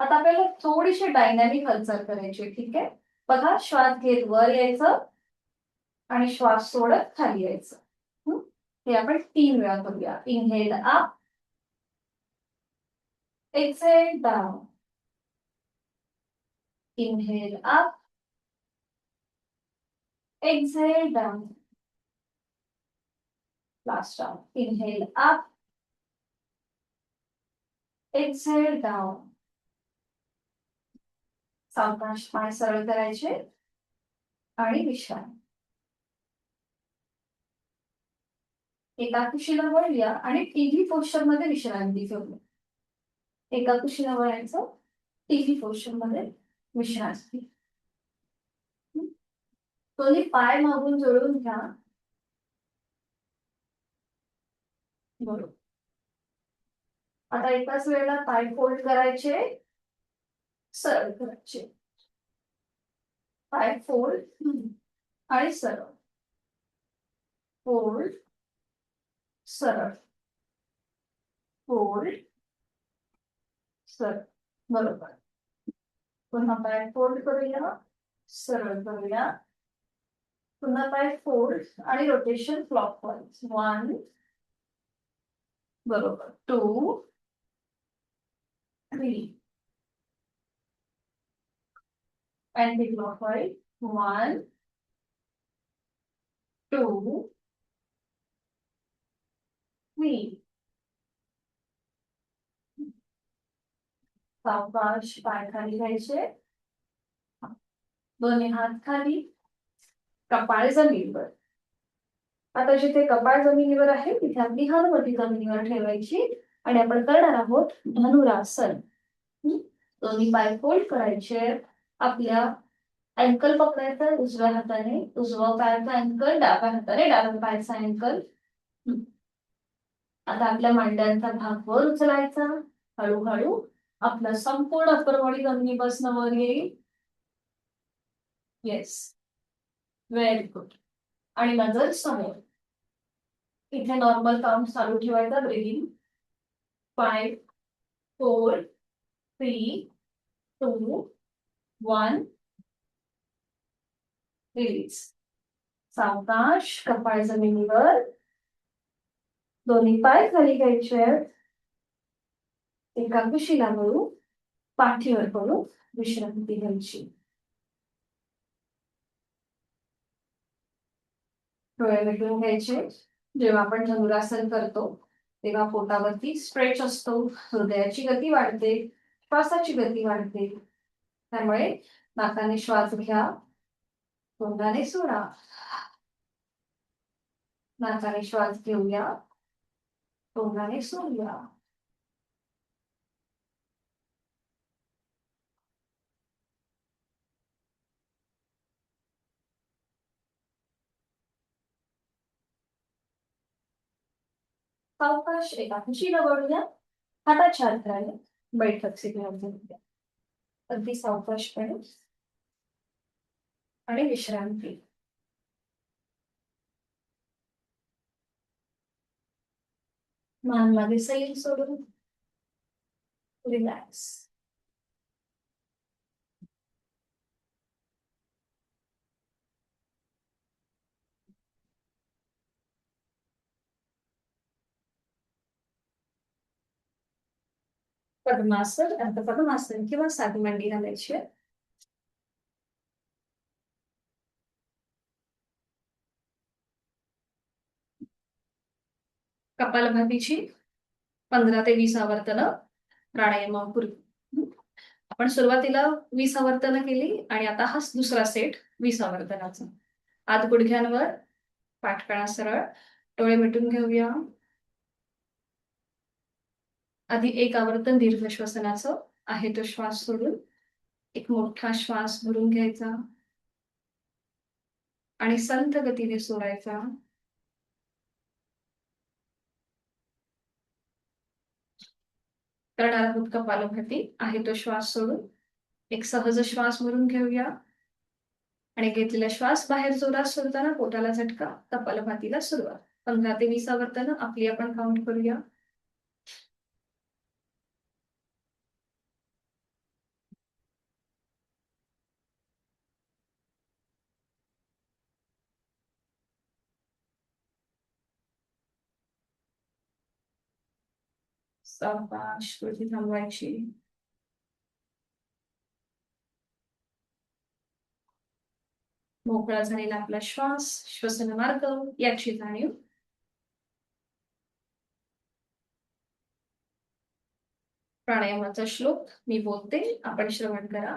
आता आपल्याला थोडीशी डायनॅमिक हालचाल करायची. ठीक आहे. बघा, श्वास घेत वर यायचं आणि श्वास सोडत खाली यायचं. हे आपण 3 वेळा करूया. Inhale up, exhale down. Inhale up, exhale down. Last round. Inhale up, exhale down. सावकाश पाय सरळ करायचे आणि विश्रांती. एका कुशीला वळूया आणि टीव्ही पोस्चर मध्ये विश्रांती घेऊया. एका कुशीला वळायचं, टीव्ही पोस्चर मध्ये विश्रांती. दोन्ही पाय मागून जोडून घ्या. बरोबर. आता एकाच वेळेला पाय फोल्ड करायचे, सरळ करायचे. पाय फोल्ड आणि सरळ. फोल्ड, सरळ. फोल्ड, सरळ. बरोबर. पुन्हा पाय फोल्ड करूया, सरळ करूया. पुन्हा पाय फोल्ड आणि रोटेशन क्लॉकवाईज. 1, बरोबर. 2, 3 अँटी क्लॉकवाईज. 1, 2, 3. सावकाश पाय खाली घ्यायचे, दोन्ही हात खाली, कपाळ जमिनीवर. आता जिथे कपाळ जमिनीवर आहे तिथे आपली हनुवटी जमिनीवर ठेवायची आणि आपण करणार आहोत धनुरासन. दोन्ही पाय फोल्ड करायचे, आपल्या अँकल पकडायचा उजव्या हाताने, उजवा पायाचा अँकल डाव्या हाताने, डाव्या पायाचा अँकल. आता आपल्या मांड्यांचा भाग वर उचलायचा, हळूहळू आपला संपूर्ण अप्पर बॉडी जमिनीपासून वर येईल. Yes, very good. आणि नजर समोर. इथे नॉर्मल काउंट चालू ठेवायचा. ब्रीदिंग 5, 4, 3, 2, 1. रिलीज. सावकाश कपाळ जमिनीवर, दोन्ही पाय खाली घ्यायचे, एका कुशीला वळू, पाठीवर पडू, विश्रांती घ्यायची. डोळे मिटून घ्यायचे. जेव्हा आपण धनुरासन करतो तेव्हा पोटावरती स्ट्रेच असतो, हृदयाची गती वाढते, श्वासाची गती वाढते. त्यामुळे नाकाने श्वास घ्या, तोंडाने सोडा. नाकाने श्वास घेऊया, तोंडाने सोडूया. सावकाश एका कुशीला वळूया, हाताच्या अंतराने बैठक शिकण्यात अगदी सावकाशपणे आणि विश्रांती. मान मागे सैल सोडून रिलॅक्स. पद्मासन, अर्धपद्मासन किंवा साधी मांडी घालायची. कपालभातीची 15 ते 20 आवर्तनं प्राणायामापूर्वी. आपण सुरुवातीला 20 आवर्तनं केली आणि आता हा दुसरा सेट 20 आवर्तनाचा. आत गुडघ्यांवर, पाठकणा सरळ, डोळे मिटून घेऊया. आधी एक आवर्तन दीर्घ श्वसनाचं आहे तो श्वास सोडून एक मोठा श्वास भरून घ्यायचा आणि संथ गतीने सोडायचा. करणार आहोत कपालभाती. आहे तो श्वास सोडून एक सहज श्वास भरून घेऊया आणि घेतलेला श्वास बाहेर जोरात सोडताना पोटाला झटका, कपालभातीला सुरुवात. 15 ते 20 आवर्तनं आपली आपण काउंट करूया. सावकाश कृती थांबवायची. मोकळा झालेला आपला श्वास, श्वसन मार्ग याची जाणीव. प्राणायामाचा श्लोक मी बोलते, आपण श्रवण करा.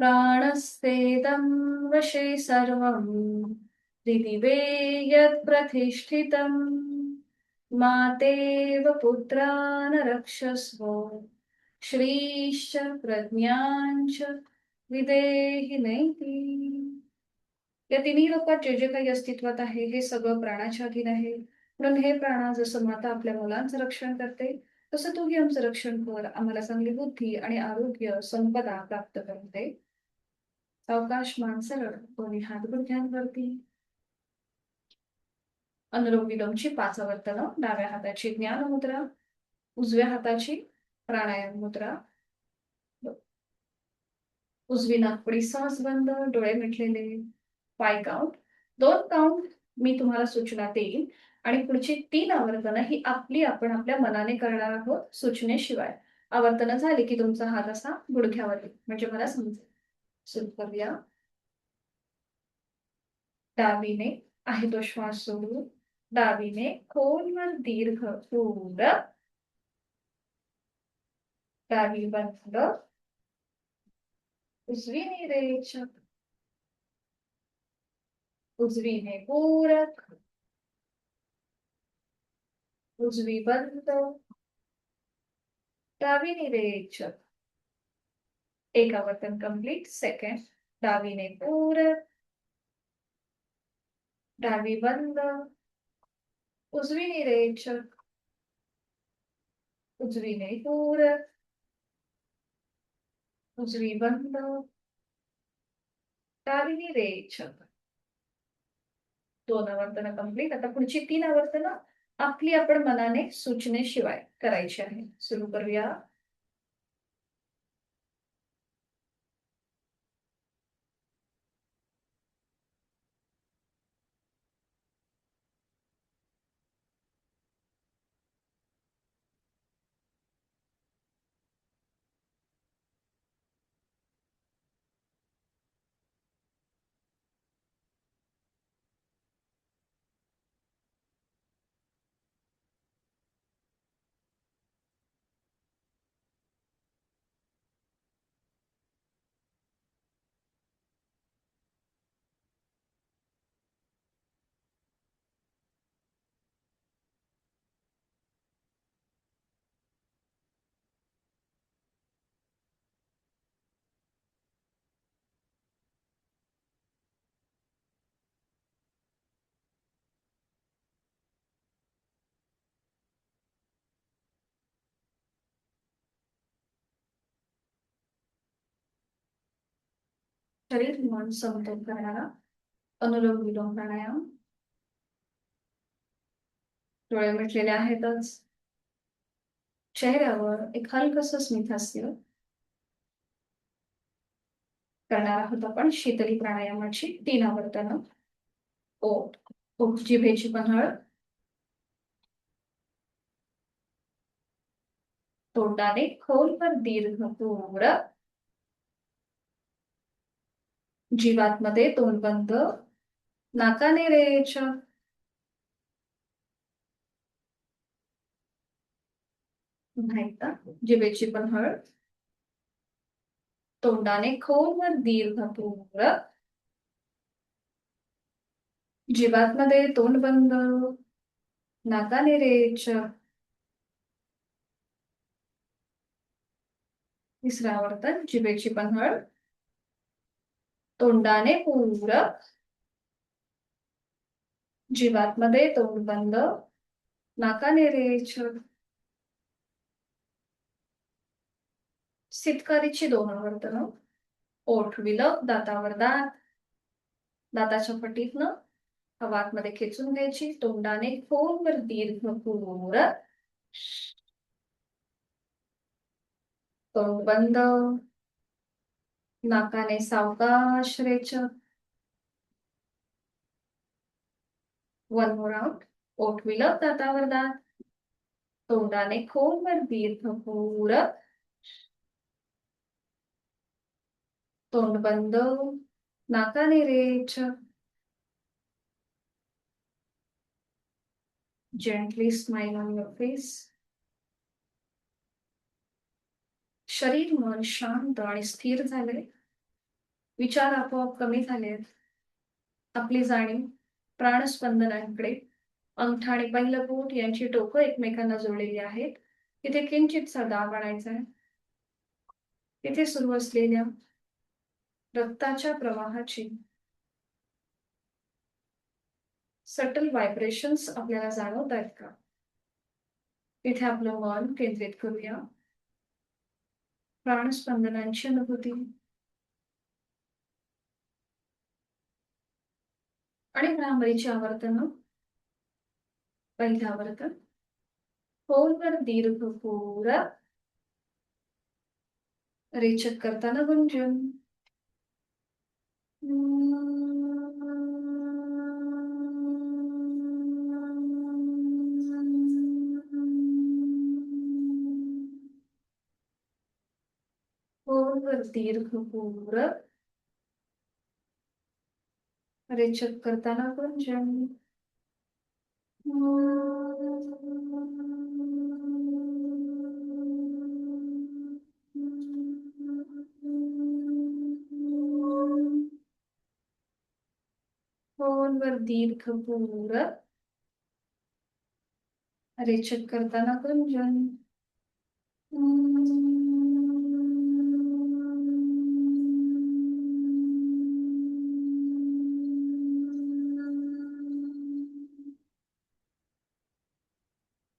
प्राणस्तेदं वशे सर्वं दिदिवे यत् प्रतिष्ठितं मातेव पुत्रान् रक्षस्व श्रीश्च प्रज्ञांच विदेहि नैति. या तिन्ही लोकात जे जे काही अस्तित्वात आहे हे सगळं प्राणाच्या अधीन आहे. म्हणून हे प्राणा, जसं माता आपल्या मुलांचं रक्षण करते तसं तूही आमचं रक्षण कर. आम्हाला चांगली बुद्धी आणि आरोग्य संपदा प्राप्त करून दे. सावकाश मान सरळ, दोन्ही हात गुडघ्यांवरती. अनुलोम विलोमची 5 आवर्तनं. डाव्या हाताची ज्ञान मुद्रा, उजव्या हाताची प्राणायाम मुद्रा. उजवी नाकपुडी श्वास बंद, डोळे मिटलेले. 5 काउंट. 2 काउंट मी तुम्हाला सूचना देईन आणि पुढची 3 आवर्तनं ही आपण आपल्या मनाने करणार आहोत सूचनेशिवाय. आवर्तनं झाली की तुमचा हात असा गुडघ्यावर येईल म्हणजे मला समजेल. सुरू करूया. डावीने आहे तो श्वास सोडू. डावीने खोलवर दीर्घ पूर. डावी बंद. उजवीने रेचक. उजवीने पूरक. उजवी बंद. डावीने रेचक. एक आवर्तन कंप्लीट. सेकंड. डावीने पूरक. डावी बंद. उजवीने रेचक. उजवीने पूरक. उजवी बंद. डावीने रेचक. 2 आवर्तनं कंप्लीट. आता पुढची 3 आवर्तनं आपण मनाने सूचनेशिवाय करायची आहे. सुरू करूया. शरीर मन समतोल करणारा अनुलोम विलोम प्राणायाम. डोळे मिटलेले आहेतच. चेहऱ्यावर एक हलकसं स्मितहास्य करणार आहोत आपण. शीतली प्राणायामाची 3 आवर्तनं. ओठ. ओठ जिभेची पन्हळ. तोंडाने खोलवर दीर्घ पूर. जीवातमध्ये तोंड बंद. नाकाने रेचक. पुन्हा एकदा. जिभेची पन्हळ. तोंडाने खोलवर दीर्घ पूर. जीवातमध्ये तोंड बंद. नाकाने रेचक. तिसरं आवर्तन. जिभेची पन्हळ. तोंडाने पूरक. जीवातमध्ये तोंड बंद. नाकाने रेचक. सितकारीची 2 आवर्तनं. ओठ विलग, दातावर दात. दाताच्या पटीतनं हवा आतमध्ये खेचून घ्यायची. तोंडाने खोलवर दीर्घ पूरक. तोंड बंद. नाकाने सावकाश रेचक. 1 more round. ओठ विलग, दातावर दात. तोंडाने खोलवर दीर्घ पूरक. तोंड बंद. नाकाने रेचक. Gently smile on your face. शरीर मन शांत आणि स्थिर झाले. विचार आपोआप कमी झालेत. आपली जाणीव प्राणस्पंदनांकडे. अंगठा आणि पहिलं बोट यांची टोकं एकमेकांना जोडलेली आहेत. तिथे किंचितसा दाब आणायचा आहे. तिथे सुरू असलेल्या रक्ताच्या प्रवाहाची सटल व्हायब्रेशन्स आपल्याला जाणवत आहेत का? तिथे आपलं मन केंद्रित करूया. प्राणस्पंदनांची अनुभूती आणि भ्रामरीची आवर्तनं. पहिलं आवर्तन. खोलवर दीर्घ पूरक. रेचक करताना गुंजन. खोलवर दीर्घ पूर, रेचक करताना गुंजन. खोलवर दीर्घ पूर, रेचक करताना गुंजन.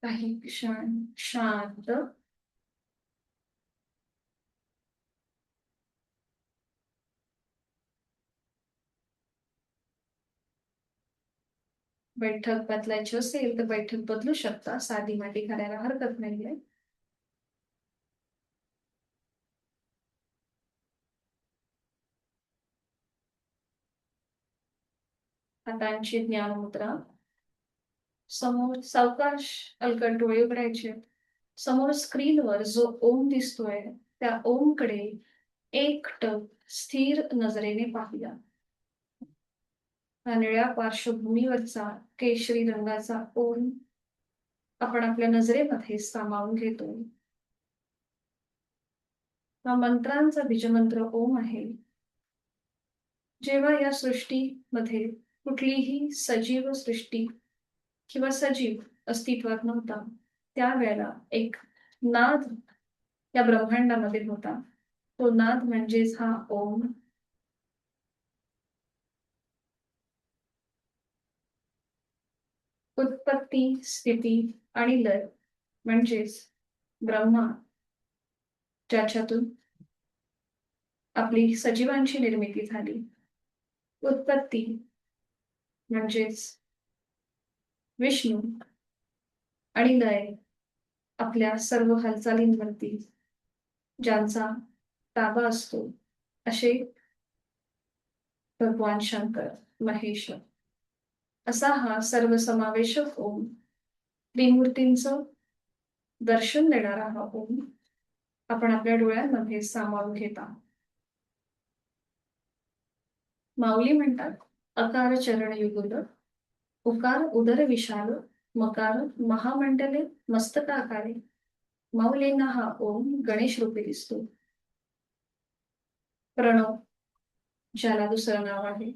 काही क्षण शांत. बैठक बदलायची असेल तर बैठक बदलू शकता, साधी माती करायला हरकत नाहीये. हातांची ज्ञान मुद्रा. समोर सावकाश अलगद डोळे उघडायचे. समोर स्क्रीनवर जो ओम दिसतोय त्या ओमकडे एकटक स्थिर नजरेने पाहूया. निळ्या पार्श्वभूमीवरचा केशरी रंगाचा ओम आपण आपल्या नजरेमध्ये सामावून घेतो. हा मंत्रांचा बीजमंत्र ओम आहे. जेव्हा या सृष्टीमध्ये कुठलीही सजीव सृष्टी किंवा सजीव अस्तित्वात नव्हता, त्यावेळेला एक नाद या ब्रह्मांडामध्ये होता. तो नाद म्हणजेच हा ओम. उत्पत्ती, स्थिती आणि लय म्हणजेच ब्रह्मा, ज्याच्यातून आपली सजीवांची निर्मिती झाली. उत्पत्ती म्हणजेच विष्णू आणि लय आपल्या सर्व हालचालींवरती ज्यांचा ताबा असतो असे भगवान शंकर, महेश. असा हा सर्वसमावेशक ओम, त्रिमूर्तींचं दर्शन देणारा हा ओम आपण आपल्या डोळ्यांमध्ये सामावून घेता. माऊली म्हणतात, अकार चरण युगल, उकार उदर विशाल, मकार महामंडले मस्तकाकारे. माऊलींना हा ओम गणेश रूपी दिसतो. प्रणव, ज्याला दुसरं नाव आहे,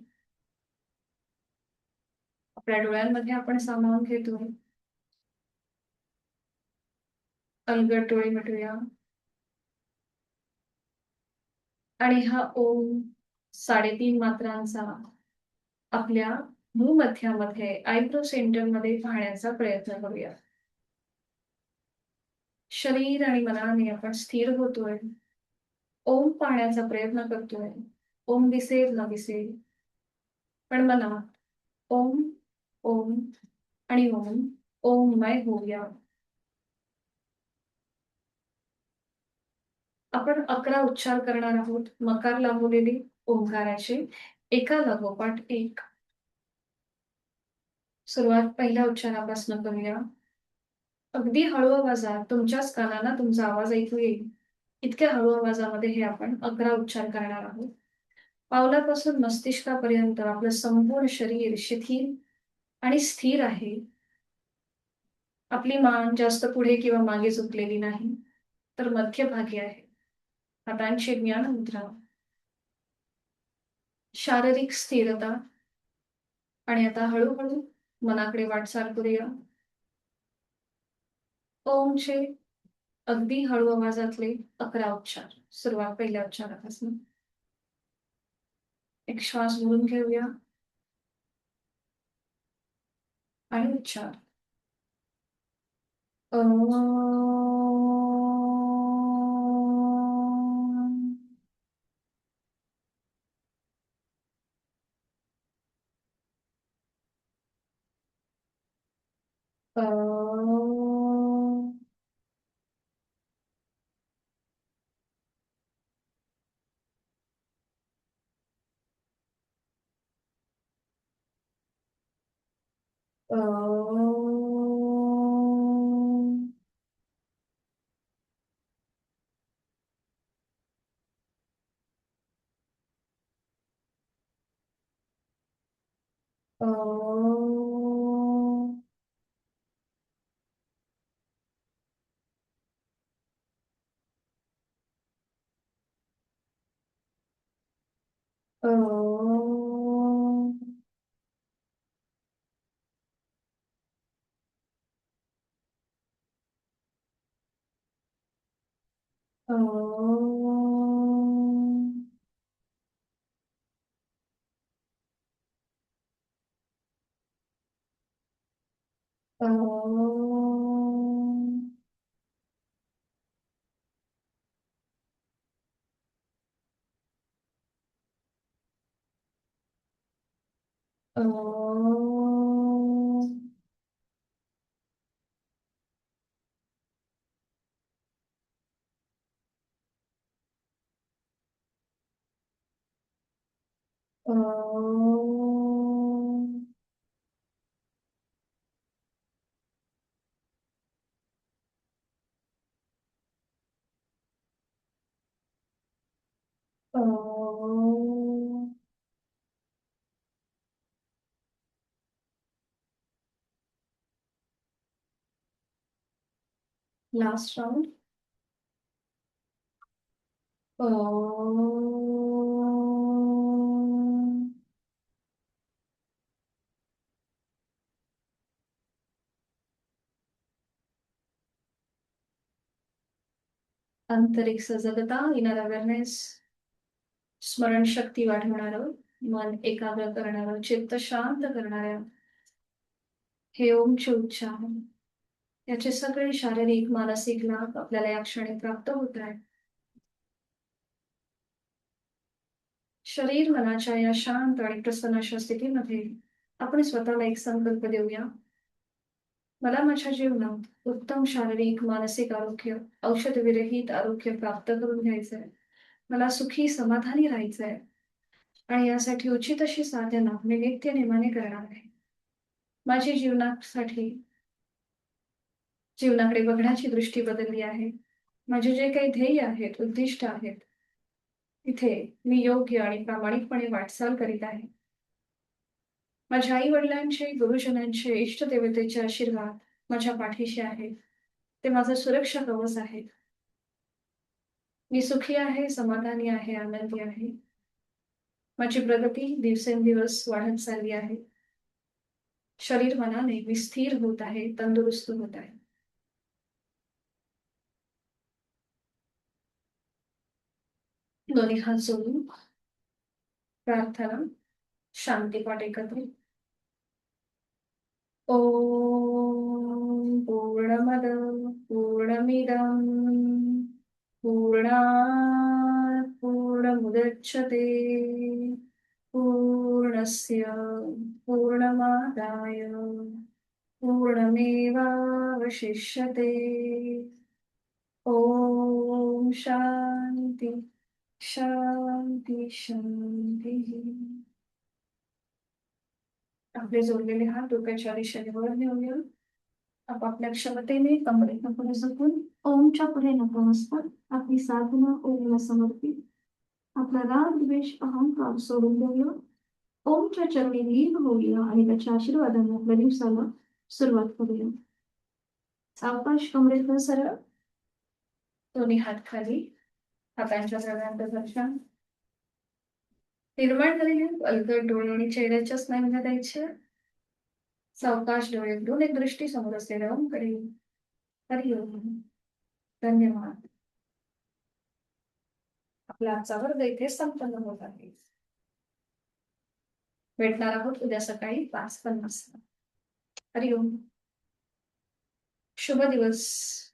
आपल्या डोळ्यांमध्ये आपण सामावून घेतोय. अलगद डोळे मिटूया आणि हा ओम 3.5 मात्रांचा आपल्या भूमध्यामध्ये आयब्रो सेंटर मध्ये पाहण्याचा प्रयत्न करूया. शरीर आणि मनाने आपण स्थिर होतोय. ओम पाहण्याचा प्रयत्न करतोय. ओम दिसेल न दिसेल, पण मनात ओम ओम आणि ओम ओममय होऊया. आपण 11 उच्चार करणार आहोत, मकार लावलेले ओंकाराचे एका लागोपाठ एक. सुरुवात पहिल्या उच्चारापासून करूया. अगदी हळू आवाजात तुमच्याच कानांना तुमचा आवाज ऐकू येईल इतक्या हळू आवाजामध्ये हे आपण 11 उच्चार करणार आहोत. पावलापासून मस्तिष्कापर्यंत आपलं संपूर्ण शरीर शिथिल आणि स्थिर आहे. आपली मान जास्त पुढे किंवा मागे झुकलेली नाही, तर मध्यभागी आहे. हातांची ज्ञान मुद्रा. शारीरिक स्थिरता. आणि आता हळूहळू मनाकडे वाटचाल करूया. ओमचे अगदी हळू आवाजातले 11 उच्चार. सुरुवात पहिल्या उच्चारापासून. एक श्वास भरून घेऊया आणि उच्चार. Last round. आंतरिक सजगता, इनर अवेअरनेस, स्मरणशक्ती वाढवणारं, मन एकाग्र करणारं, चित्त शांत करणाऱ्या हे ओमचे उच्चार, याचे सगळे शारीरिक मानसिक लाभ आपल्याला या क्षणी प्राप्त होत आहेत. शरीर मनाच्या या शांत आणि प्रसन्न अशा स्थितीमध्ये आपण स्वतःला एक संकल्प देऊया. मला माझ्या जीवनात उत्तम शारीरिक मानसिक आरोग्य, औषधविरहित आरोग्य प्राप्त करून घ्यायचंय. मला सुखी समाधानी राहायचंय आणि यासाठी उचित अशी साधना मी नित्यनेमाने करणार आहे. माझी जीवनाकडे बघण्याची दृष्टी बदलली आहे. माझे जे काही ध्येय आहेत, उद्दिष्ट आहेत, तिथे मी योग्य आणि प्रामाणिकपणे वाटचाल करीत आहे. माझ्या आई वडिलांचे, गुरुजनांचे, इष्टदेवतेचे आशीर्वाद माझ्या पाठीशी आहेत. ते माझं सुरक्षा कवच आहे. मी सुखी आहे, समाधानी आहे, आनंदी आहे. माझी प्रगती दिवसेंदिवस वाढत चालली आहे. शरीर मनाने मी स्थिर होत आहे, तंदुरुस्त होत आहे. दोन्ही हात जोडून प्रार्थना, शांतीपाठ एकत्रित. ओम पूर्णमद पूर्णमिदं पूर्णात् पूर्णमुदच्यते पूर्णस्य पूर्णमादाय पूर्णमेवावशिष्यते. ओम शांती शांती शांती. आपले जोडलेले हात डोक्याच्या दिशेने वर नेऊया. आपापल्या क्षमतेने कमरेतनं पुढे झुकून ओमच्या पुढे नतमस्तक आपली साधना ओमला समर्पित. आपला राग द्वेष अहंकार सोडून देऊया. ओमच्या चरणी लीन होऊया आणि त्याच्या आशीर्वादाने आपल्या दिवसाला सुरुवात करूया. सावकाश कमरेतनं सरळ, दोन्ही हात खाली, हातांच्या तळव्यांत दर्शन. निर्माण झालेले अलगद डोळे आणि चेहऱ्याच्या स्नायूंना द्यायचे. सावकाश डोळे उघडून एक दृष्टी समोर असलेल्या ओमकडे. हरिओम. धन्यवाद. आपला आजचा वर्ग इथे संपन्न होत आहे. भेटणार आहोत उद्या सकाळी 5:50. हरिओम. शुभ दिवस.